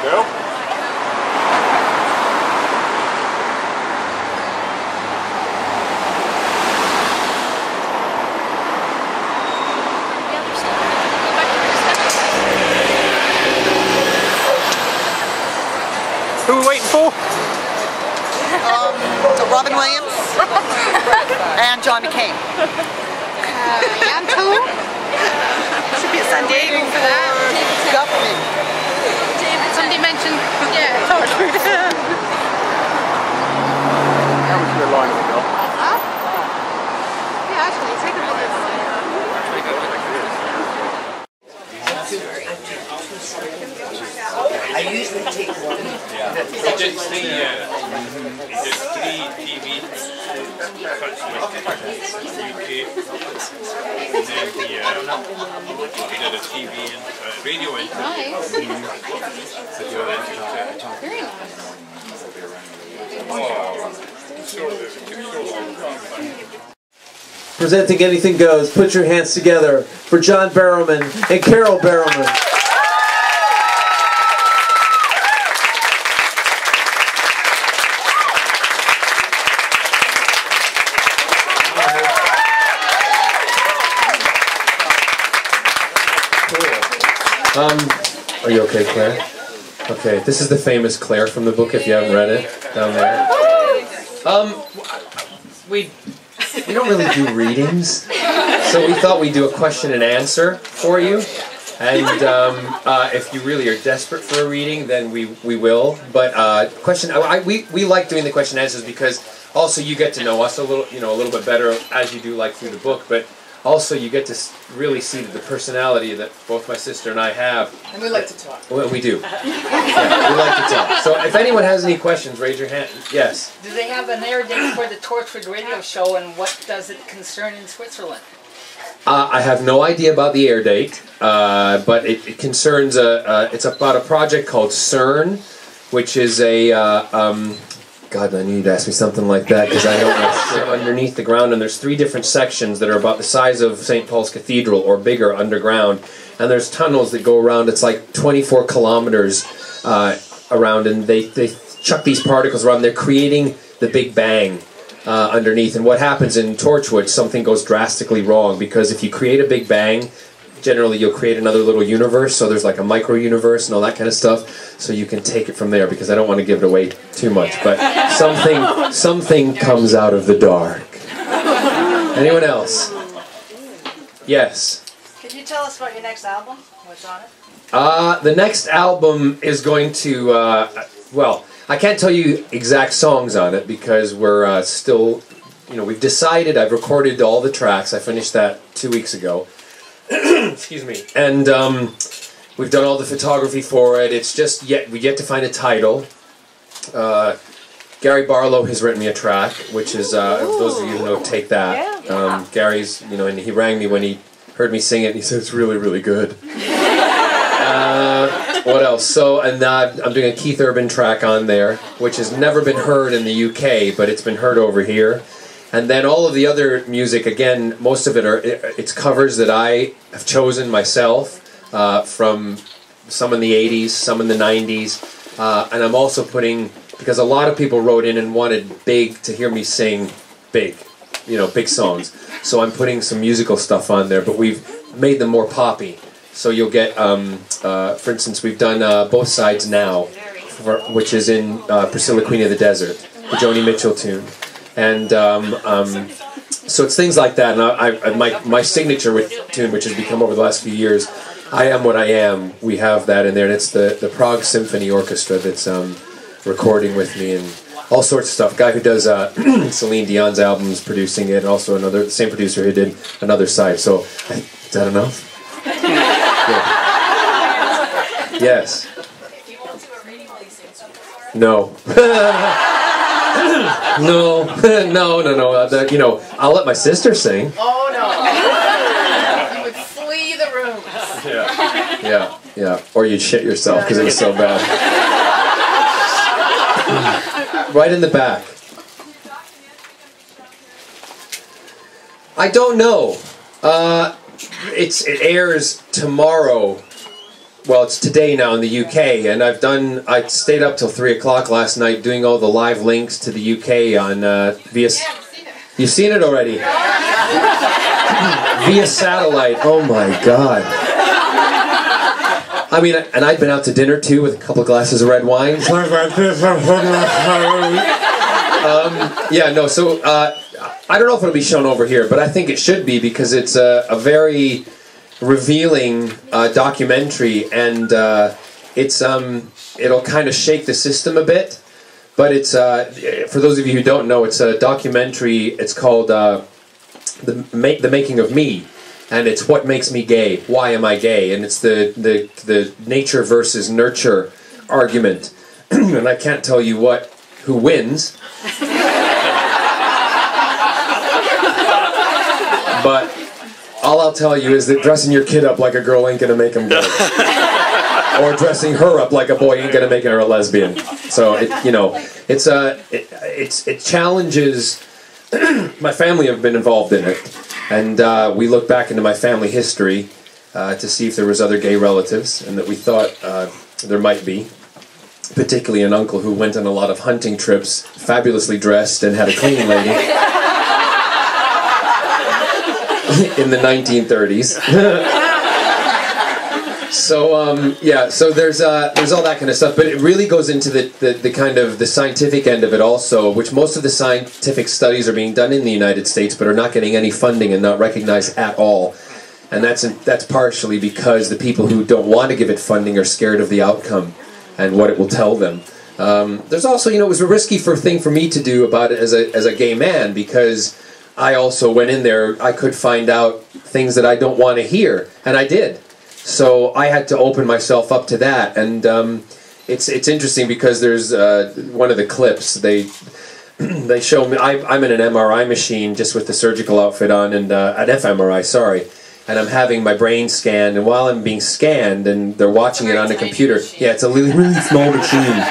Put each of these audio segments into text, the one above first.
Carole? Who are we waiting for? Robin Williams and John McCain. I'm too. Should be a San Diego for that. Government. Somebody mentioned, yeah, Torchwood. How was your line of it, Bill? Yeah, actually, take a look at I usually take one. He did three TV Torchwood, UK, and then he did a TV and radio interview. nice. Video interview. Very nice. Presenting Anything Goes, put your hands together for John Barrowman and Carole Barrowman. Are you okay, Claire? Okay, this is the famous Claire from the book, if you haven't read it, down there. We don't really do readings, so we thought we'd do a question and answer for you. And if you really are desperate for a reading, then we will. But we like doing the question and answers because also you get to know us a little bit better as you do like through the book. But also you get to really see the personality that both my sister and I have. And we like to talk. Well, we do. Yeah, we like to talk. So if anyone has any questions, raise your hand. Yes. Do they have an air date for the Torchwood radio show, and what does it concern in Switzerland? I have no idea about the air date, but it concerns it's about a project called CERN, which is a God, I knew you'd ask me something like that because I don't know. Underneath the ground, and there's 3 different sections that are about the size of St. Paul's Cathedral or bigger underground, and there's tunnels that go around. It's like 24 kilometers around, and they chuck these particles around. They're creating the Big Bang underneath, and what happens in Torchwood, something goes drastically wrong, because if you create a Big Bang, generally you'll create another little universe, so there's like a micro-universe and all that kind of stuff, so you can take it from there, because I don't want to give it away too much, but something comes out of the dark. Anyone else? Yes? Could you tell us about your next album? What's on it? The next album is going to, well, I can't tell you exact songs on it, because we're still, we've decided. I've recorded all the tracks. I finished that 2 weeks ago. Excuse me. And we've done all the photography for it. It's just we yet to find a title. Gary Barlow has written me a track, which is those of you who know, Take That. Gary's, and he rang me when he heard me sing it, and he said it's really, really good. What else? So, and I'm doing a Keith Urban track on there, which has never been heard in the UK, but it's been heard over here. And then all of the other music, again, most of it's covers that I have chosen myself, from some in the 80s, some in the 90s, and I'm also putting, because a lot of people wrote in and wanted to hear me sing big songs. So I'm putting some musical stuff on there, but we've made them more poppy. So you'll get, for instance, we've done Both Sides Now, which is in Priscilla, Queen of the Desert, the Joni Mitchell tune. And so it's things like that, and my signature tune, which has become over the last few years, I Am What I Am, we have that in there, and it's the Prague Symphony Orchestra that's recording with me, and all sorts of stuff. Guy who does Celine Dion's albums producing it, and also the same producer who did Another Side. So, is that enough? Yeah. Yes. No. No. I'll let my sister sing. Oh no! You would flee the room. Yeah. Or you'd shit yourself because it was so bad. Right in the back. I don't know. It airs tomorrow well, it's today now in the UK, and I stayed up till 3 o'clock last night doing all the live links to the UK on via. You've seen it already? Via satellite. Oh my God. I mean, and I'd been out to dinner too with a couple of glasses of red wine. Yeah, no, so I don't know if it'll be shown over here, but I think it should be because it's a very revealing documentary, and it'll kind of shake the system a bit. But it's for those of you who don't know, it's a documentary. It's called the Making of Me, and it's what makes me gay. Why am I gay? And it's the nature versus nurture argument. And I can't tell you who wins. But all I'll tell you is that dressing your kid up like a girl ain't gonna make him gay. Or dressing her up like a boy ain't gonna make her a lesbian. So it challenges. My family have been involved in it, and we look back into my family history to see if there was other gay relatives, and that we thought there might be. Particularly an uncle who went on a lot of hunting trips, fabulously dressed, and had a cleaning lady in the 1930s. So yeah, so there's all that kind of stuff, but it really goes into the kind of the scientific end of it also, which most of the scientific studies are being done in the United States, but are not getting any funding and not recognized at all, and that's partially because the people who don't want to give it funding are scared of the outcome and what it will tell them. There's also, it was a risky thing for me to do about it as a gay man, because I also went in there. I could find out things that I don't want to hear, and I did. So I had to open myself up to that, and it's interesting because there's one of the clips they show me. I'm in an MRI machine just with the surgical outfit on, and an fMRI, sorry, and I'm having my brain scanned. And while I'm being scanned, and they're watching it on the computer, yeah, it's a really small machine.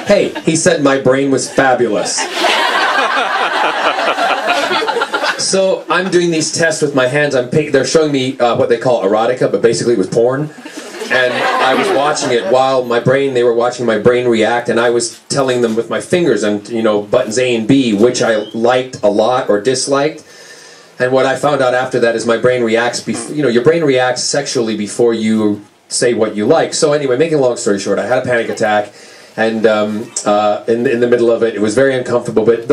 Hey, he said my brain was fabulous. So I'm doing these tests with my hands. They're showing me what they call erotica, but basically it was porn. And I was watching it while they were watching my brain react, and I was telling them with my fingers and buttons A and B which I liked a lot or disliked. And what I found out after that is my brain reacts. Your brain reacts sexually before you say what you like. So anyway, making a long story short, I had a panic attack, and in the middle of it, it was very uncomfortable. But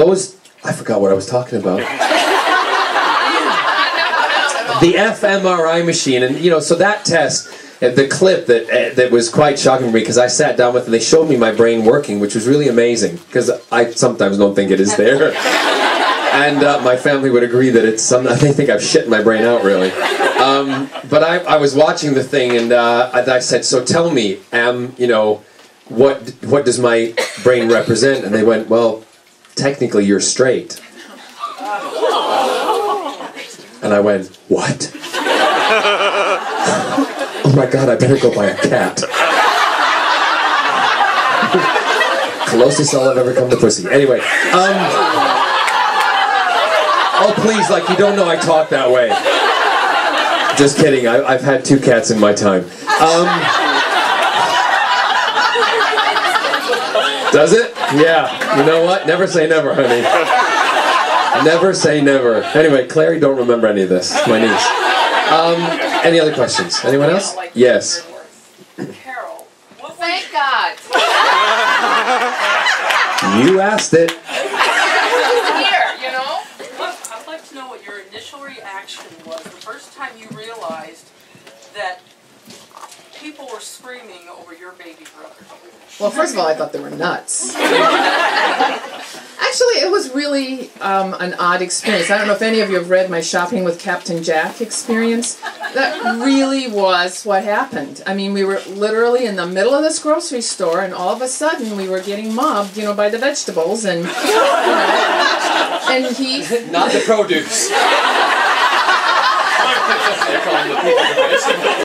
I forgot what I was talking about. The fMRI machine, and so that test, the clip that was quite shocking to me, because I sat down with it, and they showed me my brain working, which was really amazing, because I sometimes don't think it is there. And my family would agree that they think I've shit my brain out, really. But I was watching the thing, and I said, so tell me, what does my brain represent? And they went, well, technically you're straight. And I went, what? Oh my God, I better go buy a cat. Closest I'll have ever come to pussy. Anyway, oh please, like you don't know I talk that way. Just kidding, I've had 2 cats in my time. Does it? Yeah, you know what? Never say never, honey. Never say never. Anyway, Clary don't remember any of this. My niece. Any other questions? Anyone else? Yes. Carole. Well, thank God. You asked it. Here, I'd like to know what your initial reaction was the first time you realized that people were screaming over your baby brother. Well, first of all, I thought they were nuts. Actually, it was really an odd experience. I don't know if any of you have read my Shopping with Captain Jack experience. That really was what happened. I mean, we were literally in the middle of this grocery store, and all of a sudden we were getting mobbed, by the vegetables, and and he... Not the produce.